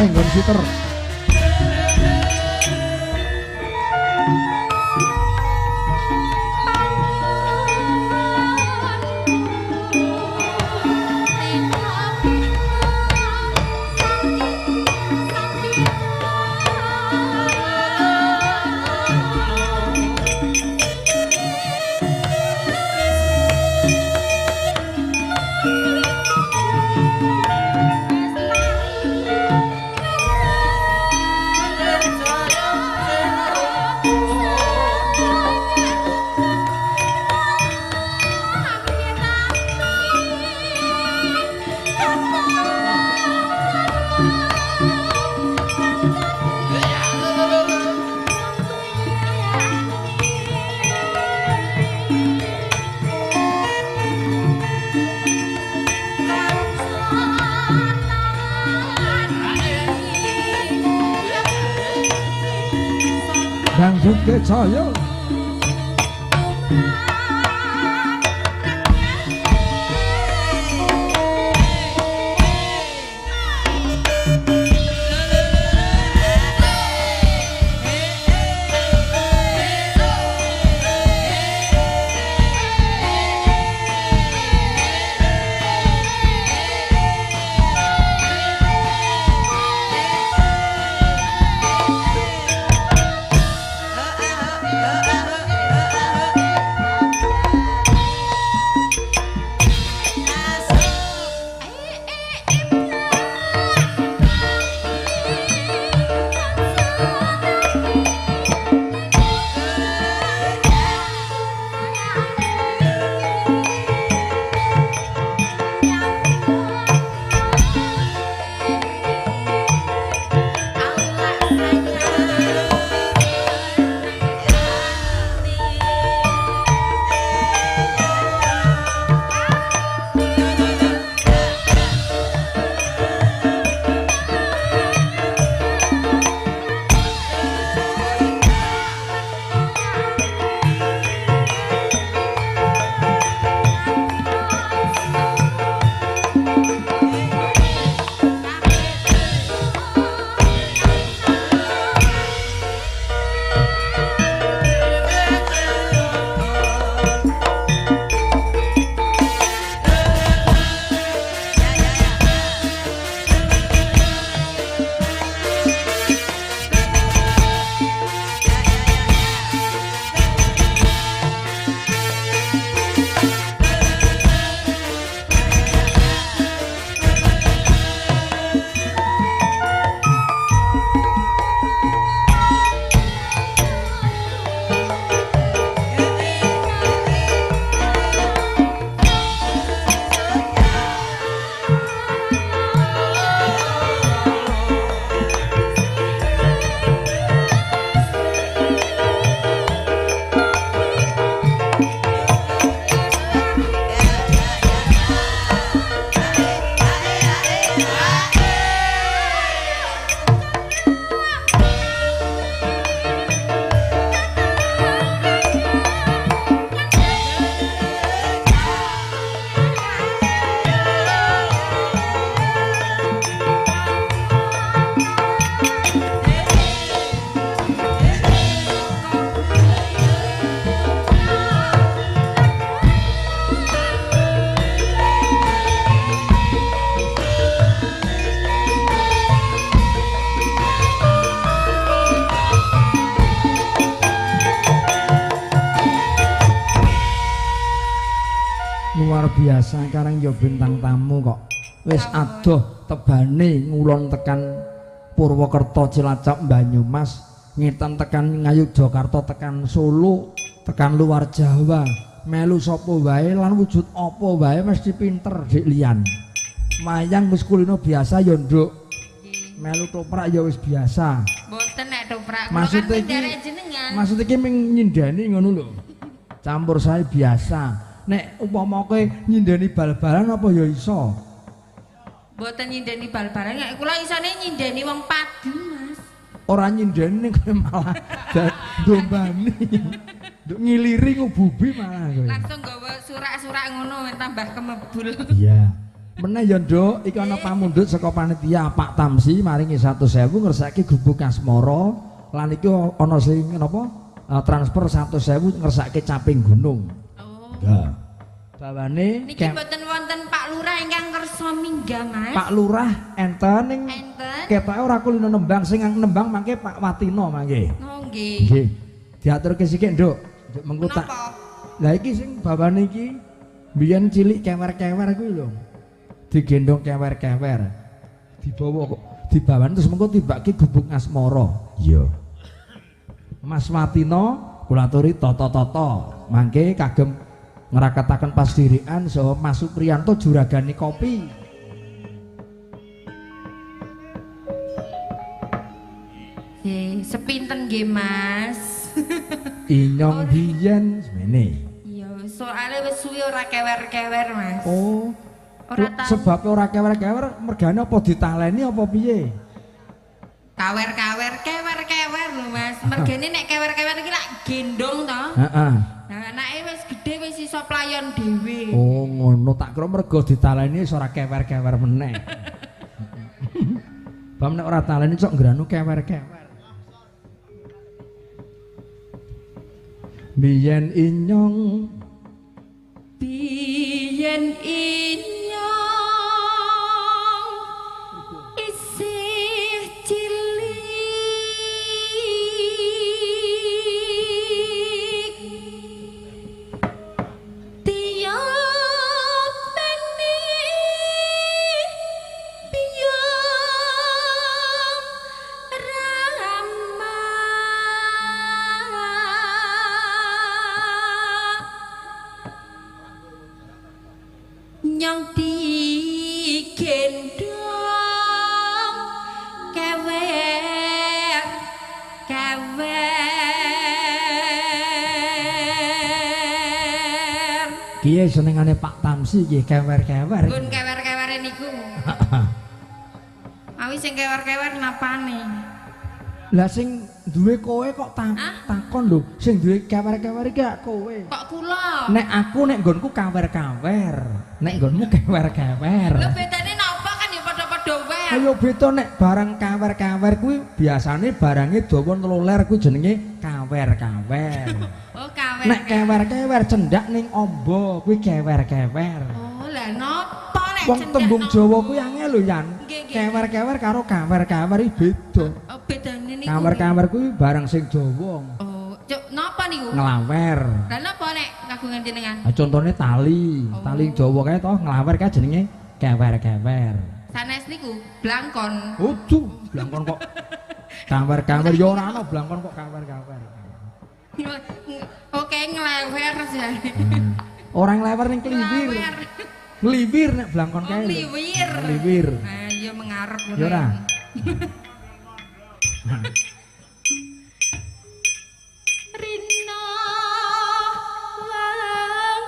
maneh nggon siter. Dangdut Kecaya. Luar biasa karang yo bintang tamu kok wis adoh tebane ngulon tekan Purwokerto Cilacap Banyumas ngetan tekan Ngayogyakarta tekan Solo tekan luar Jawa melu sapa wae lan wujud apa wae mesti pinter dik liyan mayang wis kulino biasa yo nduk melu toprak ya wis biasa mboten nek toprak maksud iki ming nyindani ngono lho campur sae biasa nek umpama kowe nyindeni bal-balan apa ya iso? Mboten nyindeni bal-balan, nek kula isane nyindeni wong padu, Mas. Ora nyindeni kowe malah dombani. Nduk ngiliri ngububi malah kowe. Langsung gawa surak-surak ngono tambah kemebul. Iya. Meneh ya Nduk, iki ana pamundhut saka panitia Pak Tamsi maringi 100.000 ngersake gubuk asmara lan iki ana sing napa transfer 100.000 ngersake caping gunung. Oh. Ya. Bawane niki mboten wonten Pak Lurah ingkang kersa minggah Mas. Pak Lurah enten ning enten. ketoke ora kulino nembang sing nembang mangke Pak Watino mangke. Oh nggih. Nggih. Diaturke sithik Nduk. Nduk mengko tak. Napa? Lah iki sing bawane iki biyen cilik kewer-kewer kuwi lho. Digendong kewer-kewer. Dibawa kok dibawan terus mengko tibake gubuk asmara. Iya. Mas Watino kula aturi tata-tata. Mangke kagem ngraketaken pasdirian saha Mas Supriyanto juragani kopi. Sepinten nggih Mas. Inyong biyen semene. Iya, soalnya wis suwi ora kewer-kewer Mas. Oh. Ora tahu. Sebab ora kewer-kewer mergane apa ditaleni apa piye? Kawer-kawer, kewer-kewer lho Mas. Mergane nek kewer-kewer iki lak gendong to. Heeh. Nah, anake wis gedhe wis iso playon dhewe. Oh, ngono tak kira mergo ditaleni wis ora kewer-kewer meneh. Bam nek ora taleni cok ngranu kewer-kewer. Biyen inyong isih cilik tiap meni piyam rama nyong digendong kewer kiye senengane Pak Tamsi iki kewer-kewer. Gun kewer-kewere niku. Awi sing kewer-kewer napane? Lah sing duwe kowe kok takon lho, sing duwe kewer-kewer iki gak kowe. Kok kula? Nek aku nek nggonku kawer-kawer, nek nggonmu kewer-kewer. Lho bedane napa kan ya padha-padha wae. Ayo beda nek barang kawer-kawer kuwi biasane barange dawa 3 ler kuwi jenenge kawer-kawer. Oh kawer. Nek kewer-kewer cendak ning amba kuwi kewer-kewer. Oh lah napa nek Wong tembung Jawa kuwi angel lho Yan. Kewer-kewer karo kawer-kawer iki beda. Oh bedane niku. Kawer-kawer kuwi barang sing Jawa. Oh, cuk napa niku? Nglawer. Lah napa nek kagungan jenengan? Nah, contone tali. Tali Jawa kae toh nglawer kae jenenge kewer-kewer. Sanes niku blangkon. Uduh, blangkon kok. Kawer-kawer ya ora ana blangkon kok kawer-kawer. Oke nglewer jane. Orang nglewer ning kliwir. Ngliwir nek blangkon kae. Ngliwir. Ngliwir. Ah iya mengarep ngono. Ya ora. Rina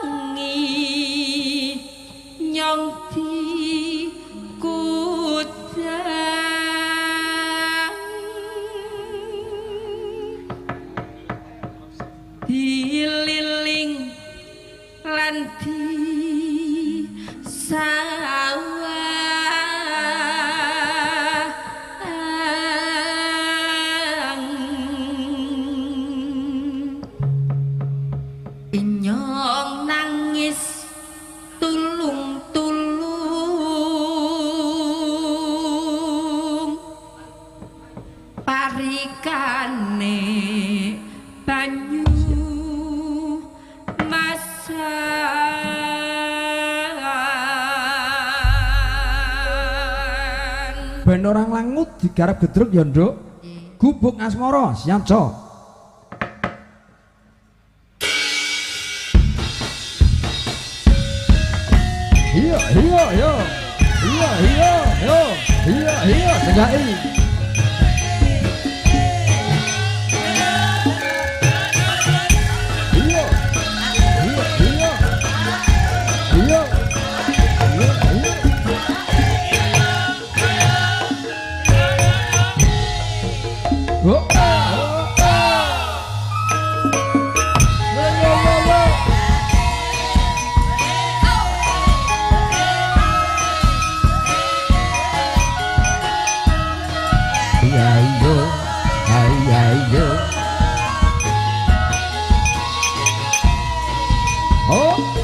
wangi nyong dikudang dililing lan inyong nangis tulung-tulung parikane banyu masan Ben orang langut digarap gedruk ya Nduk. Gubuk asmara siap cok. Iya iya iya iya iya iya iya iya segai. Iya iya iya iya iya. Oh. ayo ayo oh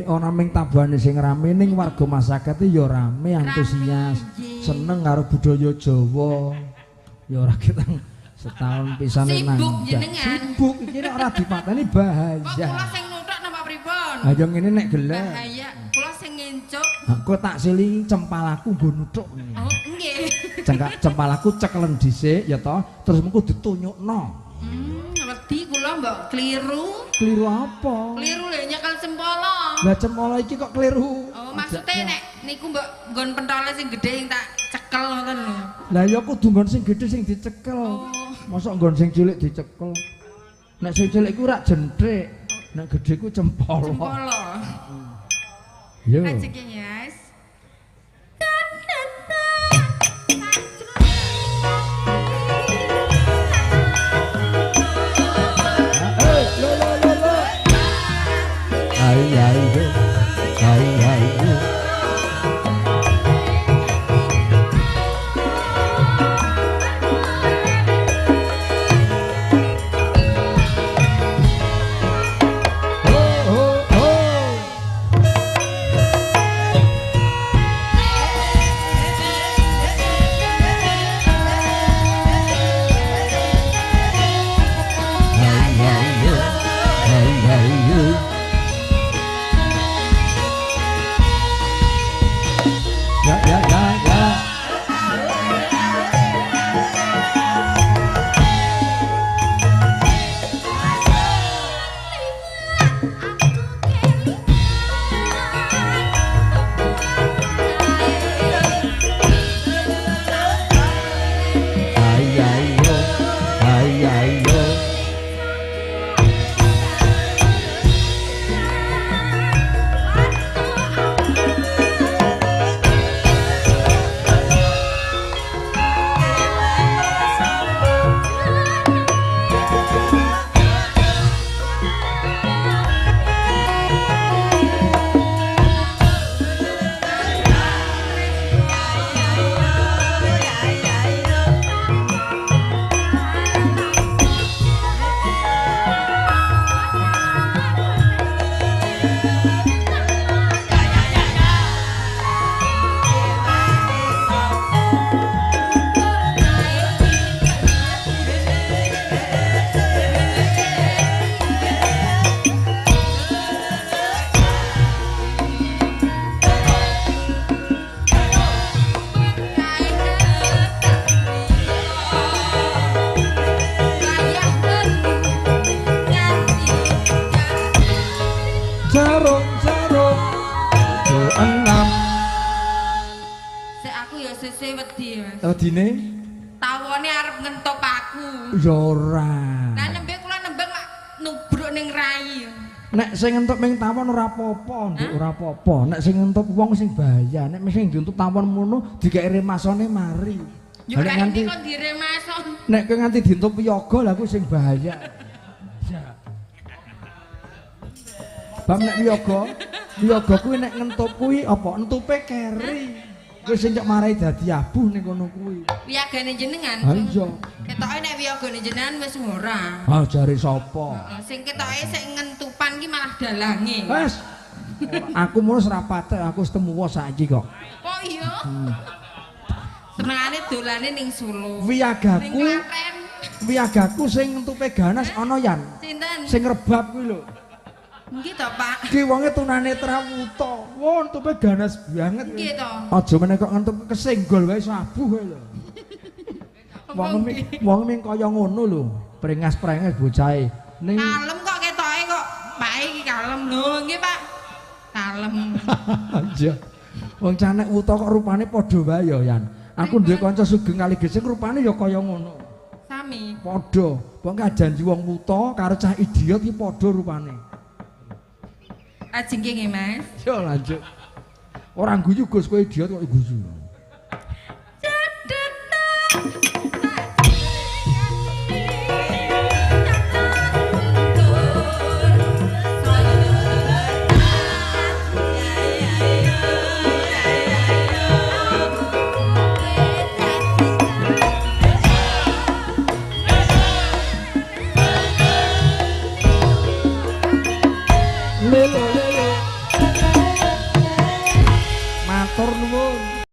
ana ming tabane sing rame ning warga masyarakat ya rame antusias seneng karo budaya Jawa ya ora ketang setahun pisan nang sibuk jenengan sibuk iki nek ora dipateni bahaya kula sing nuthuk napa pripun ha yo ngene nek gelem bahaya kula sing ngencuk aku tak silingi cempalaku nggo nuthuk oh nggih cempalaku cekelen dhisik ya toh terus mengko ditunyukno wedi kula mbok kliru apa kliru lho nyekel cempala lah cempala iki kok kliru oh maksudnya nek niku mbok nggon pentole sing gedhe sing tak cekel ngoten lho lah ya kudu nggon sing gedhe sing dicekel mosok nggon sing cilik dicekel nek sing cilik iku rak jenthik nek gedhe ku cempala yo ajeng yes Wedine tawane arep ngentop aku. Ya ora. Lah nembe kula nembang nubruk ning rai. Nek sing entuk ming tawon ora apa-apa, Nduk, ora apa-apa. Nek sing entuk wong sing bahaya, nek sing diuntuk tawon ngono dikek remasone mari. Yo lek nganti kok diremason. Nek kowe nganti dientuk piyaga lha kuwi sing bahaya. Bab nek piyaga kuwi nek ngentup kuwi apa entupe keri. Wis sing cek marai dadi abuh ning kono kuwi. Wiyagane jenengan. Ha iya. Ketoke nek wiyagane jenengan wis ora. Ah jare sapa? Sing ketoke sik ngentupan ki malah dalange. Wes. Aku mulus ora patek, aku wis temuwa saiki kok. Oh iya. Senengane dolane ning Solo. Wiyagaku. Wiyagaku sing entupe ganas ana yan. Sinten? Sing rebab kuwi lho. Nggih to, Pak. Ki wonge tunanetra wuta. Wah, entupe ganas banget. Nggih to. Aja meneh kok entup kesenggol wae sabuh wae lho. Wong ming kaya ngono lho. Prengas-prenges bocahe. Ning Kalem kok ketoke kok. Pak iki kalem lho, nggih, Pak. Kalem. aja. Wong canek wuta kok rupane padha wae ya, Yan. Aku duwe kanca sugeng kali gesing rupane ya kaya ngono. Sami. Padha. Wong janji wong wuta karo cah idiot iki padha rupane. Ajeng nggih, Mas. Yo lanjut. Ora guyu Gus kowe idiot kok guyu. Lelo. Matur nuwun.